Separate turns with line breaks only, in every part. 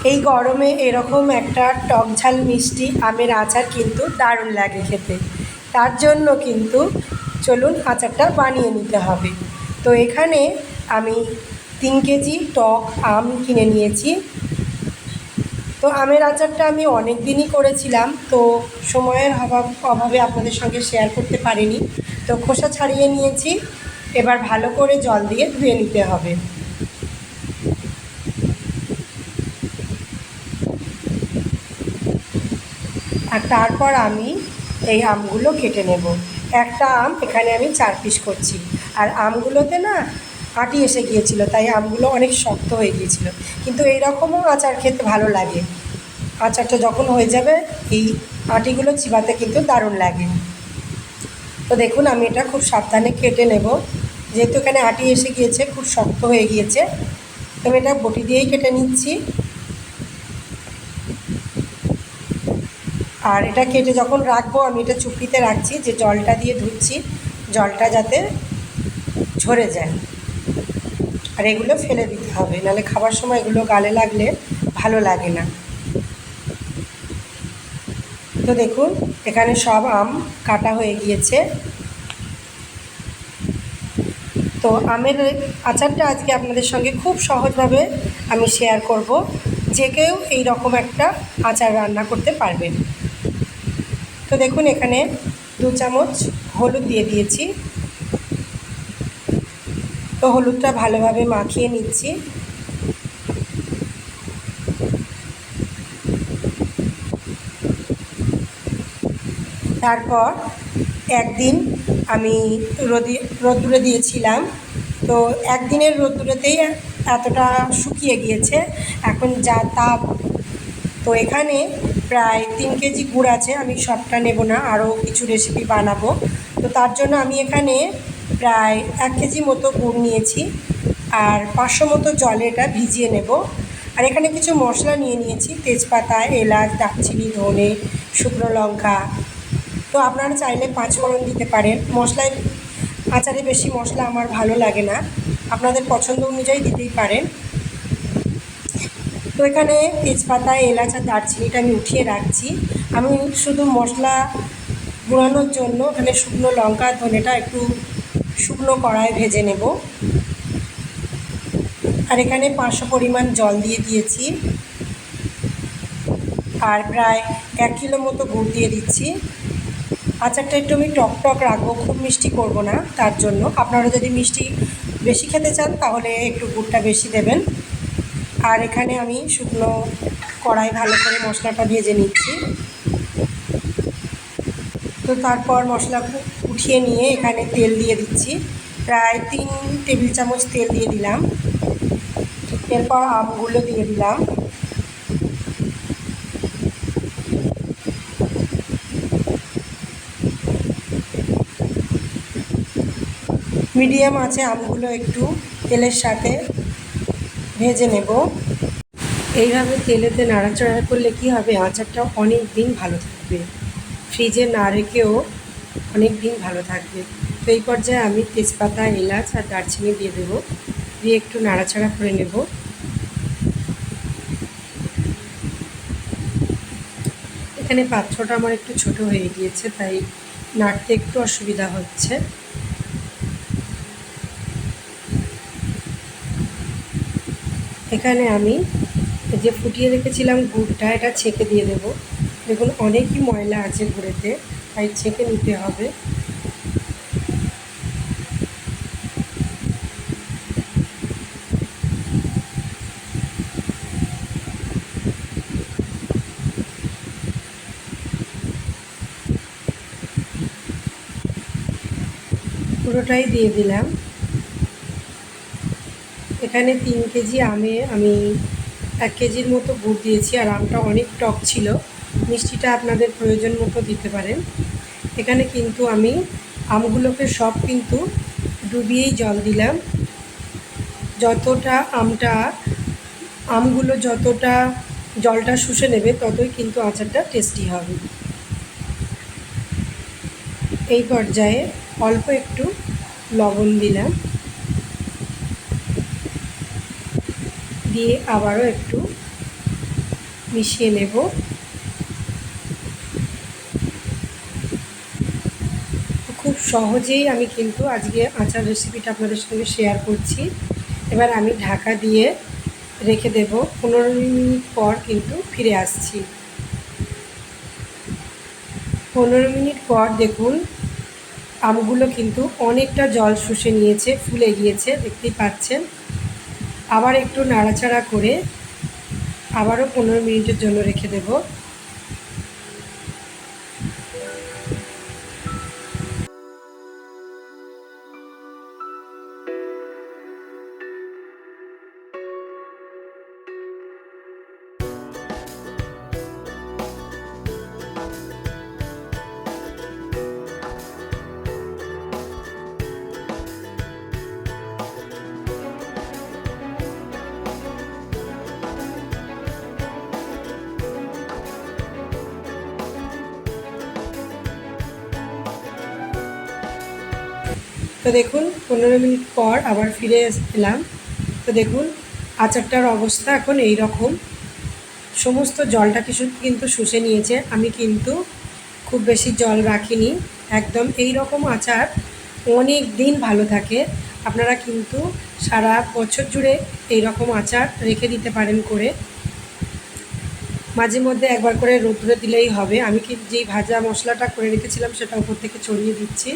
এই গরমে এরকম একটা টক ঝাল মিষ্টি আমের আচার কিন্তু দারুণ লাগে খেতে। তার জন্য কিন্তু চলুন আচারটা বানিয়ে নিতে হবে। তো এখানে আমি 3 কেজি টক আম কিনে নিয়েছি। তো আমের আচারটা আমি অনেক দিনই করেছিলাম, তো সময়ের অভাবে আপনাদের সঙ্গে শেয়ার করতে পারিনি। তো খোসা ছাড়িয়ে নিয়েছি, এবার ভালো করে জল দিয়ে ধুয়ে নিতে হবে। আর তারপর আমি এই আমগুলো কেটে নেব। একটা আম এখানে আমি 4 পিস করছি। আর আমগুলোতে না আঁটি এসে গিয়েছিল, তাই আমগুলো অনেক শক্ত হয়ে গিয়েছিল। কিন্তু এই রকমও আচার খেতে ভালো লাগে। আচারটা যখন হয়ে যাবে এই আঁটিগুলো চিবাতে কিন্তু দারুণ লাগে। তো দেখুন আমি এটা খুব সাবধানে কেটে নেব, যেহেতু এখানে আঁটি এসে গিয়েছে, খুব শক্ত হয়ে গিয়েছে। তো আমি এটা বটি দিয়েই কেটে নিচ্ছি। আর এটা কেটে যখন রাখবো, আমি এটা চুপড়িতে রাখছি, যে জলটা দিয়ে ধুচ্ছি জলটা যাতে ঝরে যায়। আর এগুলো ফেলে দিতে হবে, নাহলে খাবার সময় এগুলো গালে লাগলে ভালো লাগে না। তো দেখুন এখানে সব আম কাটা হয়ে গিয়েছে। তো আমের আচারটা আজকে আপনাদের সঙ্গে খুব সহজভাবে আমি শেয়ার করব, যে কেউ এই রকম একটা আচার রান্না করতে পারবেন। তো দেখুন এখানে 2 চামচ হলুদ দিয়ে দিয়েছি। তো হলুদটা ভালোভাবে মাখিয়ে নিচ্ছি। তারপর একদিন আমি রোদ্দুরে দিয়েছিলাম। তো একদিনের রোদ্দুরেতেই এতটা শুকিয়ে গিয়েছে, এখন যা তাপ। তো এখানে প্রায় 3 কেজি গুড় আছে, আমি সবটা নেব না, আরও কিছু রেসিপি বানাবো। তো তার জন্য আমি এখানে প্রায় 1 কেজি মতো গুড় নিয়েছি, আর 500 মতো জলে এটা ভিজিয়ে নেব। আর এখানে কিছু মশলা নিয়ে নিয়েছি, তেজপাতা, এলাচ, দারচিনি, ধনে, শুকনো লঙ্কা। তো আপনারা চাইলে 5 ফোড়ন দিতে পারেন। মশলায় আচারে বেশি মশলা আমার ভালো লাগে না, আপনাদের পছন্দ অনুযায়ী দিতেই পারেন। তো এখানে তেজপাতা, এলাচ আর দারচিনিটা আমি উঠিয়ে রাখছি। আমি শুধু মশলা গুঁড়ানোর জন্য এখানে শুকনো লঙ্কা, ধনেটা একটু শুকনো কড়ায় ভেজে নেব। আর এখানে 500 পরিমাণ জল দিয়ে দিয়েছি, আর প্রায় 1 কিলো মতো গুড় দিয়ে দিচ্ছি। আচারটা একটু আমি টক টক রাখবো, খুব মিষ্টি করব না। তার জন্য আপনারা যদি মিষ্টি বেশি খেতে চান তাহলে একটু গুড়টা বেশি দেবেন। আর এখানে আমি শুকনো কড়াই ভালো করে মশলাটা ভেজে নিচ্ছি। তো তারপর মশলা উঠিয়ে নিয়ে এখানে তেল দিয়ে দিচ্ছি, প্রায় 3 টেবিল চামচ তেল দিয়ে দিলাম। এরপর আমগুলো দিয়ে দিলাম। মিডিয়াম আছে আমগুলো একটু তেলের সাথে ভেজে নেব। এইভাবে তেলেতে নাড়াচাড়া করলে কি হবে, আচারটা অনেক দিন ভালো থাকবে, ফ্রিজে না রেখেও অনেক দিন ভালো থাকবে। তো এই পর্যায়ে আমি তেজপাতা, এলাচ আর দারচিনি দিয়ে দেবো, দিয়ে একটু নাড়াচাড়া করে নেব। এখানে পাত্রটা আমার একটু ছোট হয়ে গিয়েছে, তাই নাড়তে একটু অসুবিধা হচ্ছে। এখানে আমি যে ফুটিয়ে রেখেছিলাম গুড়টা, এটা ছেঁকে দিয়ে দেব। দেখুন অনেকই ময়লা আছে গুড়েতে, তাই ছেঁকে নিতে হবে। পুরোটাই দিয়ে দিলাম। এখানে 3 কেজি আমে আমি 1 কেজির মতো গুড় দিয়েছি, আর আমটা অনেক টক ছিল। মিষ্টিটা আপনাদের প্রয়োজন মতো দিতে পারেন। এখানে কিন্তু আমি আমগুলোকে সব কিন্তু ডুবিয়েই জল দিলাম। যতটা আমগুলো যতটা জলটা শুষে নেবে, ততই কিন্তু আচারটা টেস্টি হবে। এই পর্যায়ে অল্প একটু লবণ দিলাম, দিয়ে আবারও একটু মিশিয়ে নেব। খুব সহজেই আমি কিন্তু আজকে আচার রেসিপিটা আপনাদের সঙ্গে শেয়ার করছি। এবার আমি ঢাকা দিয়ে রেখে দেব, 15 মিনিট পর কিন্তু ফিরে আসছি। 15 মিনিট পর দেখুন আমগুলো কিন্তু অনেকটা জল শুষে নিয়েছে, ফুলে গিয়েছে, দেখতেই পাচ্ছেন। আবার একটু নাড়াচাড়া করে আবারও 15 মিনিটের জন্য রেখে দেব। তো দেখুন 15 মিনিট পর আবার ফিরে এলাম। তো দেখুন আচারটার অবস্থা এখন এই রকম, সমস্ত জলটা কিন্তু শুষে নিয়েছে। আমি কিন্তু খুব বেশি জল রাখিনি, একদম এই রকম আচার অনেক দিন ভালো থাকে। আপনারা কিন্তু সারা বছর জুড়ে এই রকম আচার রেখে দিতে পারেন করে। মাঝে মধ্যে একবার করে রোদ্রে দিলেই হবে। আমি কি যেই ভাজা মশলাটা করে রেখেছিলাম সেটা উপর থেকে ছড়িয়ে দিচ্ছি।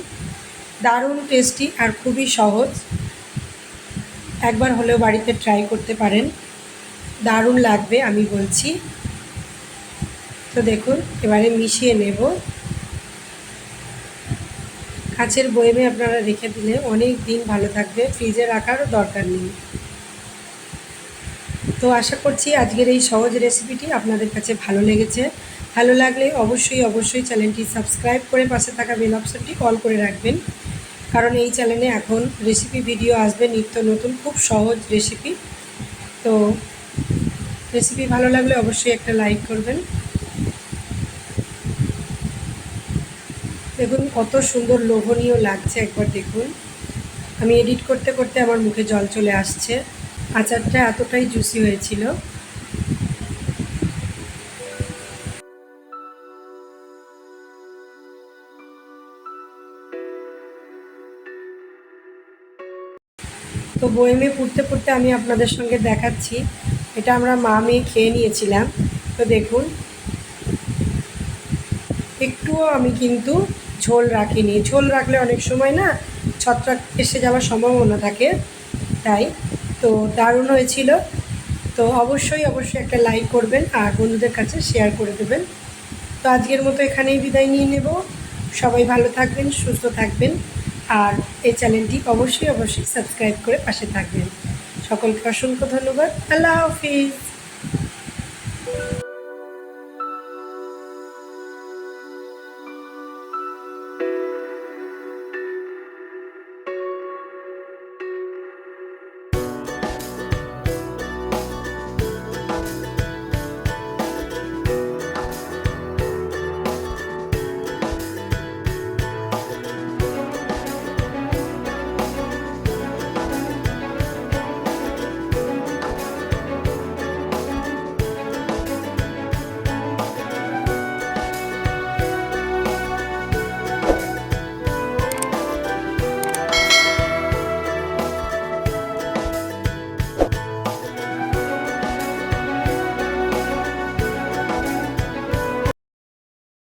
দারুণ টেস্টি আর খুবই সহজ, একবার হলেও বাড়িতে ট্রাই করতে পারেন, দারুণ লাগবে আমি বলছি। তো দেখুন এবারে মিশিয়ে নেব। কাচের বয়মে আপনারা রেখে দিলে অনেক দিন ভালো থাকবে, ফ্রিজে রাখারও দরকার নেই। তো আশা করছি আজকের এই সহজ রেসিপিটি আপনাদের কাছে ভালো লেগেছে। ভালো লাগলে অবশ্যই চ্যানেলটি সাবস্ক্রাইব করে পাশে থাকা বেল অপশনটি অল করে রাখবেন, কারণ এই চ্যানেলে এখন রেসিপি ভিডিও আসবে নিত্য নতুন, খুব সহজ রেসিপি। তো রেসিপি ভালো লাগলে অবশ্যই একটা লাইক করবেন। দেখুন কত সুন্দর লোভনীয় লাগছে, একবার দেখুন। আমি এডিট করতে করতে আমার মুখে জল চলে আসছে, আচারটা এতটাই জুসি হয়েছিল। তো বয়েমে পুড়তে পুড়তে আমি আপনাদের সঙ্গে দেখাচ্ছি, এটা আমরা মা মেয়ে খেয়ে নিয়েছিলাম। তো দেখুন একটুও আমি কিন্তু ঝোল রাখিনি, ঝোল রাখলে অনেক সময় না ছত্রাক এসে যাওয়ার সম্ভাবনা থাকে, তাই। তো দারুণ হয়েছিল। তো অবশ্যই একটা লাইক করবেন আর বন্ধুদের কাছে শেয়ার করে দেবেন। তো আজকের মতো এখানেই বিদায় নিয়ে নেব। সবাই ভালো থাকবেন, সুস্থ থাকবেন, আর এই চ্যানেলটি অবশ্যই সাবস্ক্রাইব করে পাশে থাকবেন। সকলকে অসংখ্য ধন্যবাদ। আল্লাহ হাফিজ।